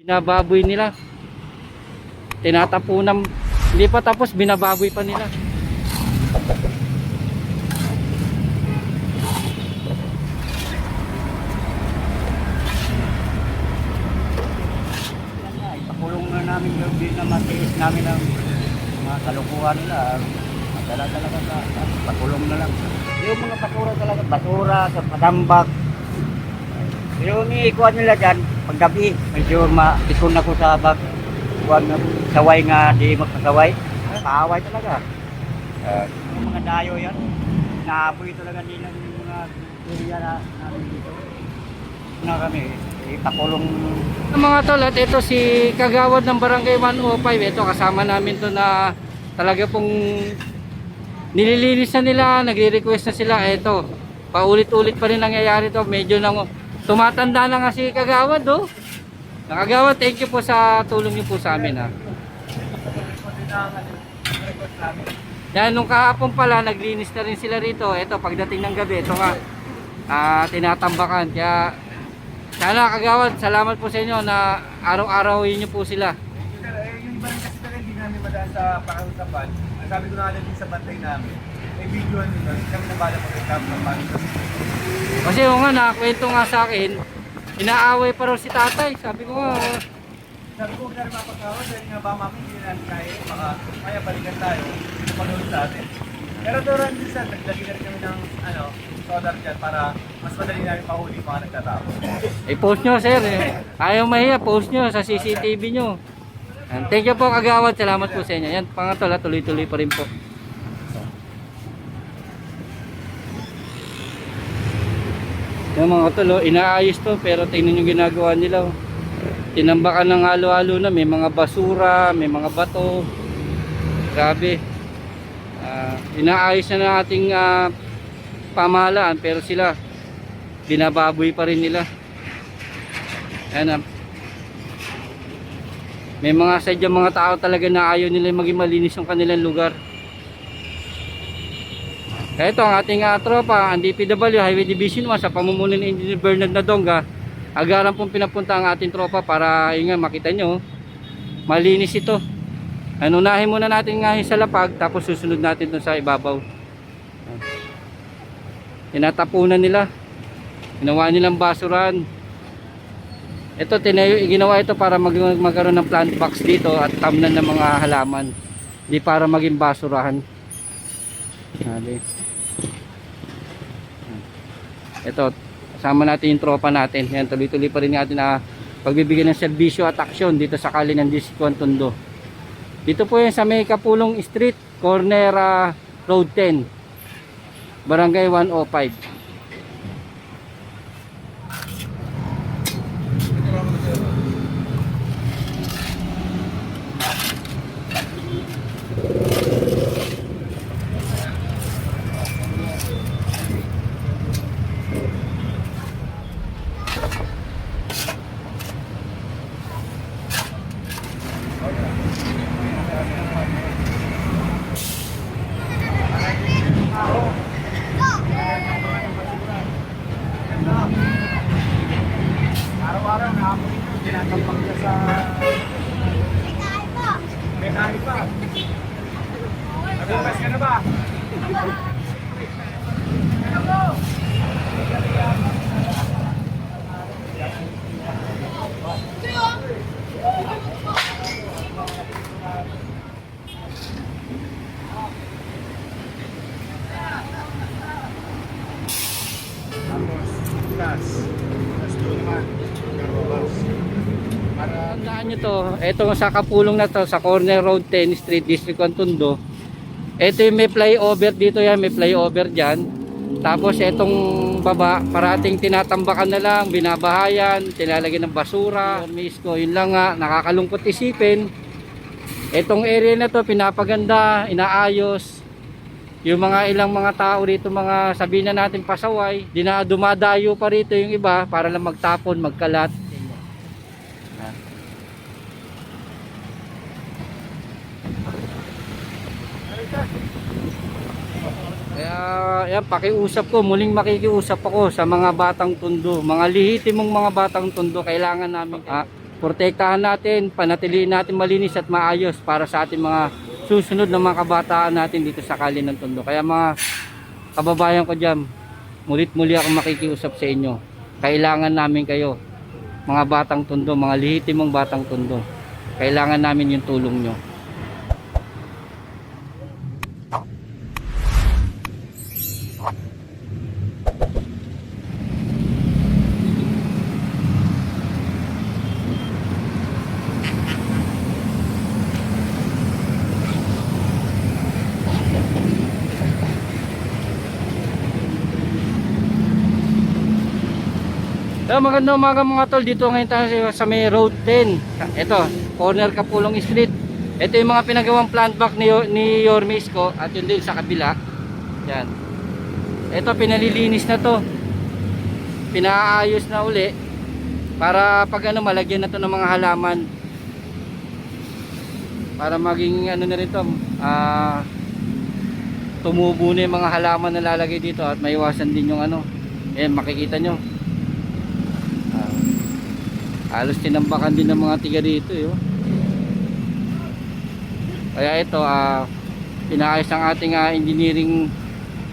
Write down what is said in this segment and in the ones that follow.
Binababoy nila. Tinatapunan. Hindi pa tapos, binababoy pa nila. Pakulong na namin din na matiis namin ang mga kalukuhan nila. Madala talaga sa pakulong na lang. Yung mga basura talaga, basura sa patambak. Yung ikuan nila dyan, paggabi, medyo matikon ako sa bag. Kuan na saway nga, di magkasaway. Kaaway talaga. Yung mga dayo yan, naaboy talaga nila yung mga area na namin dito. Na kami, pakulong. Mga tol, at ito si Kagawad ng Barangay 105. Ito kasama namin to na talaga pong nililinis na nila, nagre-request na sila. Ito, paulit-ulit pa rin nangyayari to. Medyo nang tumatanda na nga si Kagawad, oh. Kagawad, thank you po sa tulong niyo po sa amin, ha. Yan, nung kahapon pala, naglinis na rin sila rito. Ito, pagdating ng gabi, ito nga, tinatambakan. Kaya, sana Kagawad, salamat po sa inyo na araw-arawin niyo po sila. Yung iba rin kasi talaga hindi namin madaan sa pakiusapan. Ang sabi ko na din sa bantay namin, may video nila, kami na bala pag-recap ng paano. Kasi yung nga, nakakwento nga sa akin, inaaway pa raw si tatay. Sabi ko nga, Sabi ko, huwag na rin mapagkawan dahil nga ba mami, hindi na natin kaya, baka kaya balikan tayo, hindi panood sa atin. Pero doon din sa, naglagay na rin kami ng solar dyan para mas madali namin mahuli yung mga nagtatapos. i-post nyo sir. Ayaw mahiya, post nyo sa CCTV nyo. And thank you po Kagawad, salamat po sa inyo. Yan, pangatol, tuloy-tuloy pa rin po. Yung mga tol, inaayos to, pero tingnan yung ginagawa nila. Tinambakan ng halo-halo na, may mga basura, may mga bato. Grabe. Inaayos na ng ating pamahalaan, pero sila binababoy pa rin nila. Ayan, may mga sadyang mga tao talaga na ayaw nila maging malinis yung kanilang lugar. Kaya ito ang ating tropa, ang DPW Highway Division 1 sa pamumuno ni Engineer Bernard Nadonga. Agaran pong pinapunta ang ating tropa para yun nga, makita nyo malinis ito. Unahin muna natin ngayon sa lapag, tapos susunod natin dun sa ibabaw. Tinatapunan nila, ginawa nilang basuran. Ito ginawa ito para magkaroon ng plant box dito at tamnan ng mga halaman, hindi para maging basurahan. Ito, kasama natin yung tropa natin. Yan, tuloy-tuloy pa rin natin na pagbibigay ng serbisyo at aksyon dito sa kali ng Distrito Tondo. Dito po yan sa may Kapulong Street, corner Road 10, Barangay 105. Araw-araw na ako ito, tinatampak niya sa... May kain pa. Nagbukas ka na ba? Tandaan nyo to, ito sa Kapulong na to, sa corner Road 10 Street, District 1 Tondo. Ito yung may flyover dito, yan may flyover dyan. Tapos itong baba, parating tinatambakan na lang, binabahayan, tinalagyan ng basura. Misko, yun lang nga, nakakalungkot isipin. Itong area na to, pinapaganda, inaayos. Yung mga ilang mga tao rito, mga sabihin na natin pasaway, dumadayo pa rito yung iba para lang magtapon, magkalat. Kaya yan, pakiusap ko, muling makikiusap ako sa mga batang Tondo, mga lihitimong mga batang Tondo. Kailangan namin protektahan natin, panatilihin natin malinis at maayos para sa ating mga susunod na mga kabataan natin dito sa Kali ng Tondo. Kaya mga kababayan ko dyan, mulit-muli ako makikiusap sa inyo. Kailangan namin kayo, mga batang Tondo, mga lehitimong batang Tondo. Kailangan namin yung tulong nyo. So, magandang umaga mga tol, dito ngayon tayo sa may road 10. Ito, corner Kapulong Street. Ito yung mga pinagawang plant back ni Yorme Isko at yun din sa kabila. Yan. Ito, pinalilinis na to. Pinaayos na uli para pag ano, malagyan na to ng mga halaman. Para maging ano na rin to, tumubo na yung mga halaman na lalagay dito at maiwasan din yung ano. Ayan, makikita nyo. Halos tinambakan din ng mga tiga dito yun. Kaya ito pinaayos ang ating engineering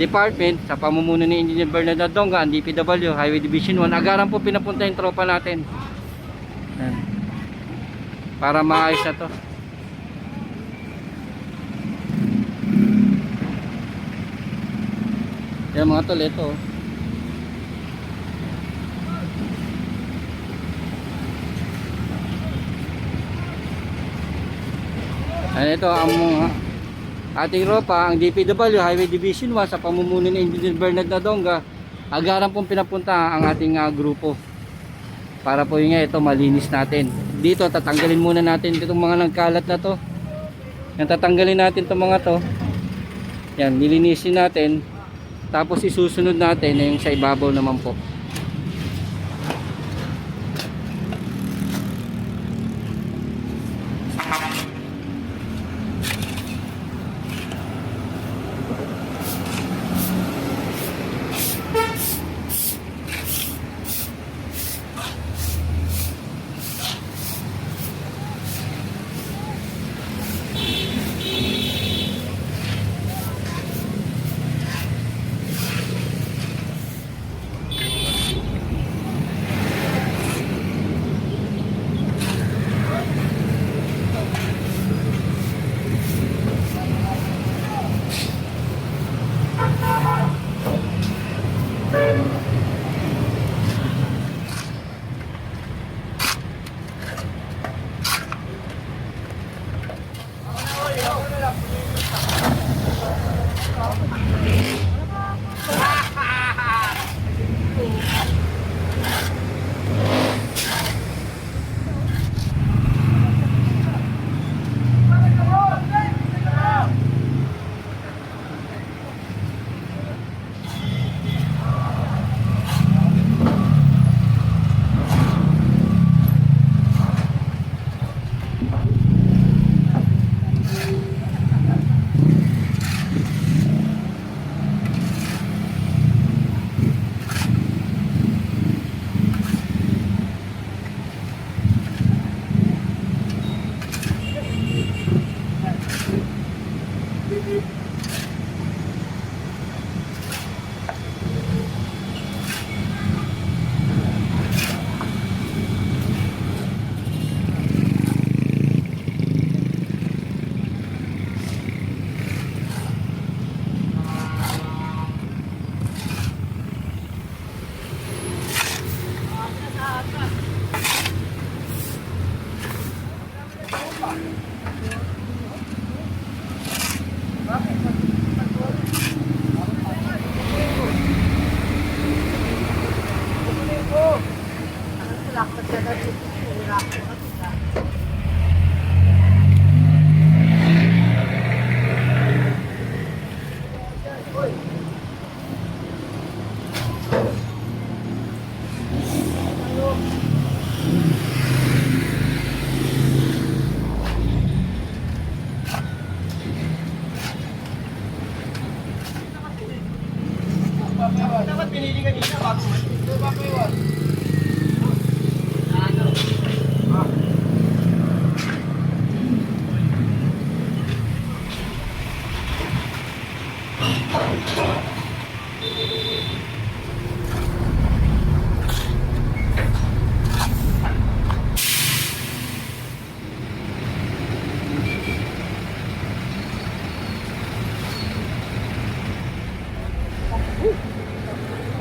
department sa pamumuno ni Engineer Bernard Adonga, ang DPW Highway Division 1. Agaran po pinapunta yung tropa natin. Yan. Para maayos na to. Yan mga tol, ito ito ang ating ropa, ang DPW Highway Division 1 sa pamumuno ni Engineer Bernard Nadonga. Agaran pong pinapunta ang ating grupo para po yung ito malinis natin. Dito tatanggalin muna natin itong mga nagkalat na to. Yan, tatanggalin natin itong mga to. Yan, nilinisin natin. Tapos isusunod natin yung sa ibabaw naman po.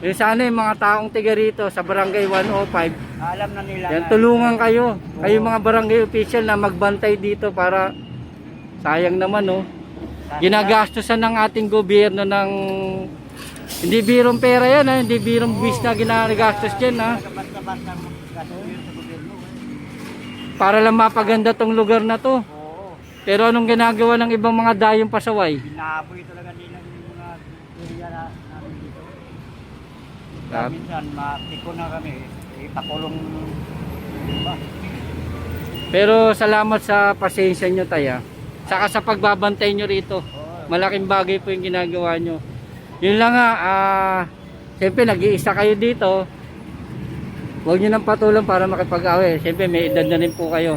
Eh sana yung mga taong tiga rito sa Barangay 105, Alam na nila. yan, na- tulungan kayo. Kayo mga barangay official na magbantay dito para sayang naman oh. Ginagastosan ng ating gobyerno ng hindi birong pera yan ha, hindi birong bis na ginagastos dyan ha. Basta-basta gagawin sa gobyerno. Para lang mapaganda tong lugar na to. Oo. Pero anong ginagawa ng ibang mga dayong pasaway? Binaboy talaga nila yung mga area namin dito. Grabe. Minsan, mapiko na kami. Ipakulong ba? Pero salamat sa pasensya nyo taya. Saka sa pagbabantay nyo rito. Malaking bagay po yung ginagawa nyo. Yun lang nga, siyempre nag-iisa kayo dito. Huwag nyo nang patulang para makipag-away. Siyempre may edad na rin po kayo.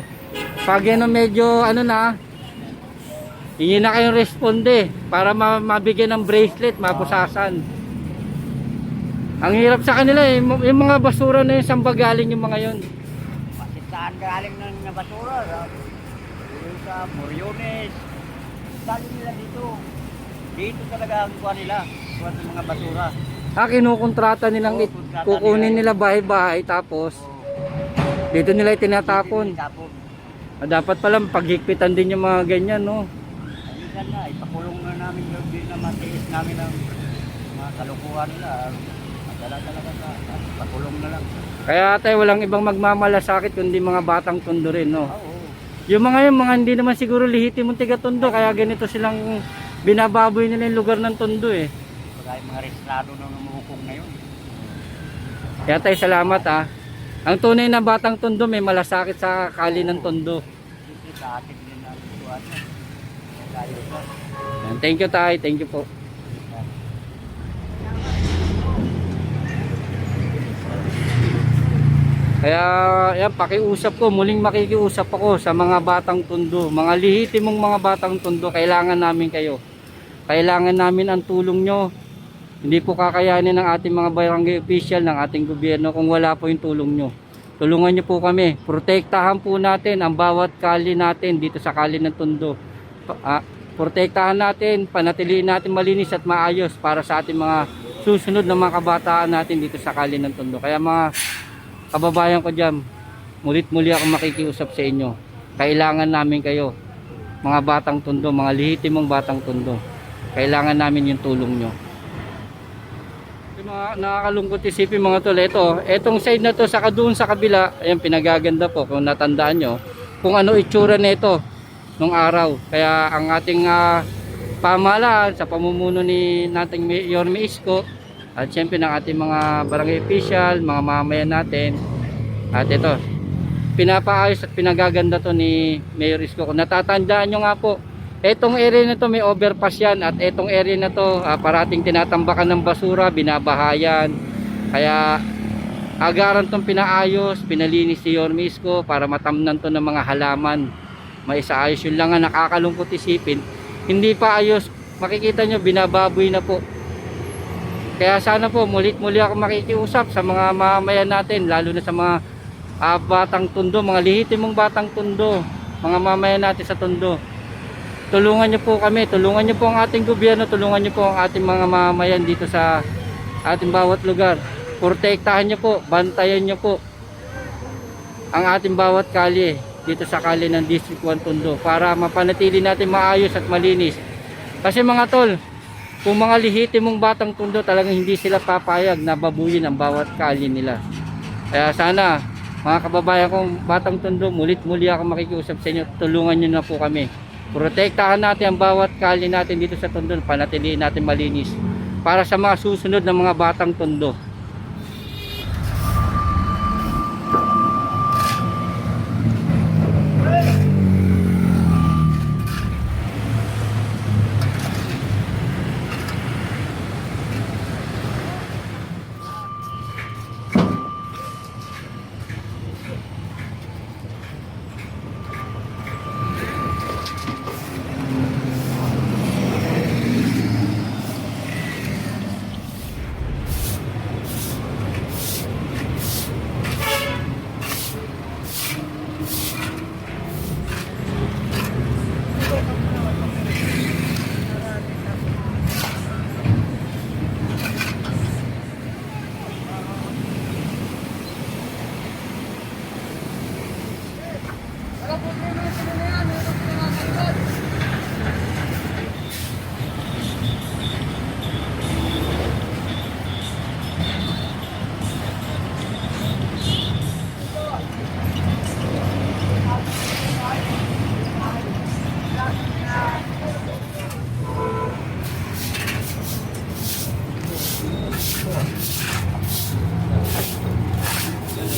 Pag yan medyo ano na, hingi na kayong responde para mabigyan ng bracelet, mapusasan. Ang hirap sa kanila eh, yung mga basura na yun, saan ba galing yung mga yun? Masitaan galing ng basura. Dito sa Moriones. Galing nila dito. Dito talaga ang kuha nila. Kuha ng mga basura. Kinukontrata nilang Oo, kontrata kukunin nila. nila bahay-bahay tapos dito nila itinatapon. Tapon. Dapat pala paghigpitan din yung mga ganyan, no? Minsan na, ipakulong na namin yung din na matiis namin ang mga kalukuhan nila. Madala talaga sa pakulong na lang. Kaya tayo walang ibang magmamalasakit kundi mga batang tondo rin, no? Oo. Yung mga hindi naman siguro lihitimong tiga tondo kaya ganito silang binababoy nila yung lugar ng tondo eh. Pagka yung mga restrado na namukong na yun. Kaya tayo salamat ha. Ang tunay na batang tondo may malasakit sa kali ng tondo. Siyempre sa atin din ang kuha niya. Tayo ito. Yan, thank you tayo, thank you po. Kaya yan, pakiusap ko, muling makikiusap ako sa mga batang tondo, mga lihitimong mga batang tondo, kailangan namin kayo. Kailangan namin ang tulong nyo. Hindi po kakayanin ng ating mga barangay official, ng ating gobyerno kung wala po yung tulong nyo. Tulungan nyo po kami. Protektahan po natin ang bawat kali natin dito sa kali ng tondo. Protektahan natin, panatiliin natin malinis at maayos para sa ating mga susunod na mga kabataan natin dito sa kali ng tondo. Kaya mga kababayan ko dyan, mulit-muli ako makikiusap sa inyo. Kailangan namin kayo, mga batang tondo, mga lihitimong batang tondo. Kailangan namin yung tulong nyo. Mga nakakalungkot isipin mga tol, etong side na to saka doon sa kabila, ayan pinagaganda po kung natandaan nyo kung ano itsura nito nung araw. Kaya ang ating pamahalaan sa pamumuno ni nating Yorme Isko at syempre ng ating mga barangay official, mga mamayan natin, at ito pinapaayos at pinagaganda to ni Mayor Isko. Kung natatandaan nyo nga po, etong area na to may overpass yan at etong area na to parating tinatambakan ng basura, binabahayan. Kaya agaran tong pinaayos, pinalinis si Yorme Isko para matamnan to ng mga halaman. Maisaayos yun lang nga, nakakalungkot isipin. Hindi pa ayos, makikita nyo binababoy na po. Kaya sana po mulit-muli ako makikiusap sa mga mamayan natin, lalo na sa mga batang tondo, mga lihitimong batang tondo, mga mamayan natin sa tondo. Tulungan niyo po kami, tulungan niyo po ang ating gobyerno, tulungan niyo po ang ating mga mamayan dito sa ating bawat lugar. Protektahan niyo po, bantayan niyo po ang ating bawat kalye dito sa kalye ng District 1 Tondo para mapanatili natin maayos at malinis. Kasi mga tol, kung mga lihitimong batang tondo talagang hindi sila papayag na babuyin ang bawat kalye nila. Kaya sana mga kababayan kong batang tondo, mulit-muli ako makikiusap sa inyo, tulungan nyo na po kami. Protektahan natin ang bawat kalye natin dito sa tondo, panatiliin natin malinis para sa mga susunod na mga batang tondo.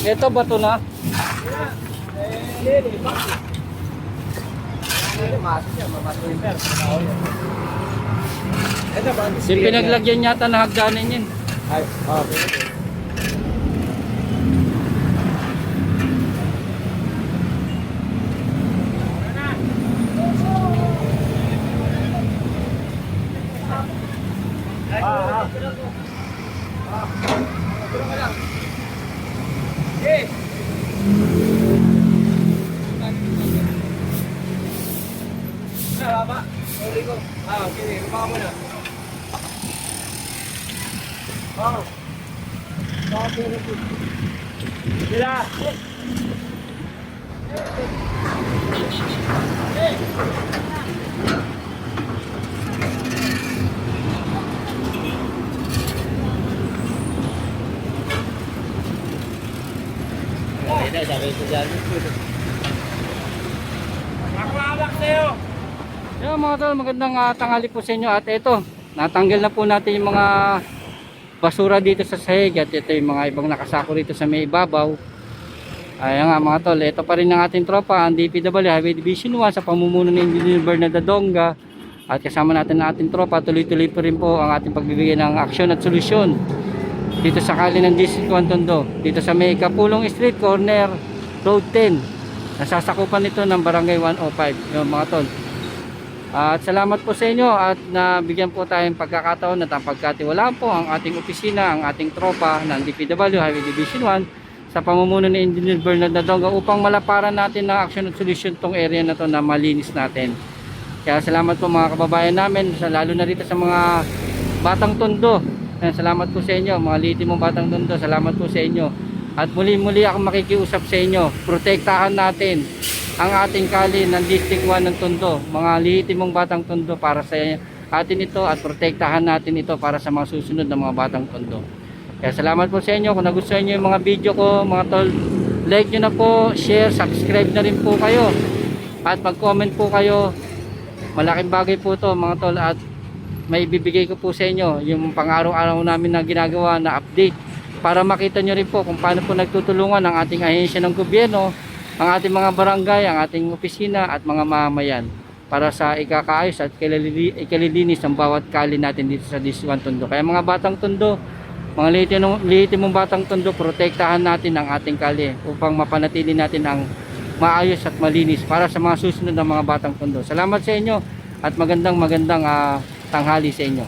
Ito bato na. Yung pinaglagyan yata na hagdanan yun. Ay, okay. Yung mga tol, magandang tanghali po sa inyo. At ito, natanggal na po natin yung mga basura dito sa sahig. At ito yung mga ibang nakasako rito sa may ibabaw. Ayan nga mga tol, ito pa rin ang ating tropa, ang DPW Highway Division 1 sa pamumuno ni Engineer Bernardo Donga. At kasama natin ang ating tropa, tuloy-tuloy pa rin po ang ating pagbibigay ng aksyon at solusyon dito sa kali ng District 1 Tondo, dito sa may Kapulong Street, corner Road 10. Nasasakupan nito ng Barangay 105, yung mga tol. At salamat po sa inyo at nabigyan po tayong pagkakataon at ang pagkatiwalaan po ang ating opisina, ang ating tropa ng DPW Highway Division 1 sa pamumuno ni Engineer Bernardo Donga upang malaparan natin ng action at solusyon tong area na to na malinis natin. Kaya salamat po mga kababayan namin, lalo na rito sa mga Batang Tondo. Salamat po sa inyo, mga liitimong Batang Tondo, salamat po sa inyo. At muli-muli ako makikiusap sa inyo, protektahan natin ang ating kali ng District 1 ng Tondo, mga liitimong Batang Tondo, para sa atin ito at protektahan natin ito para sa mga susunod na mga Batang Tondo. Kaya salamat po sa inyo. Kung nagustuhan nyo yung mga video ko mga tol, like nyo na po, share, subscribe na rin po kayo at mag-comment po kayo. Malaking bagay po to mga tol, at may ibibigay ko po sa inyo yung pang-araw-araw namin na ginagawa na update para makita nyo rin po kung paano po nagtutulungan ang ating ahensya ng gobyerno, ang ating mga barangay, ang ating opisina at mga mamamayan para sa ikakaayos at ikalilinis ng bawat kali natin dito sa District 1 Tondo. Kaya mga Batang Tondo, mga lihitimong Batang Tondo, protektahan natin ang ating kali upang mapanatili natin ang maayos at malinis para sa mga susunod na mga Batang Tondo. Salamat sa inyo at magandang tanghali sa inyo.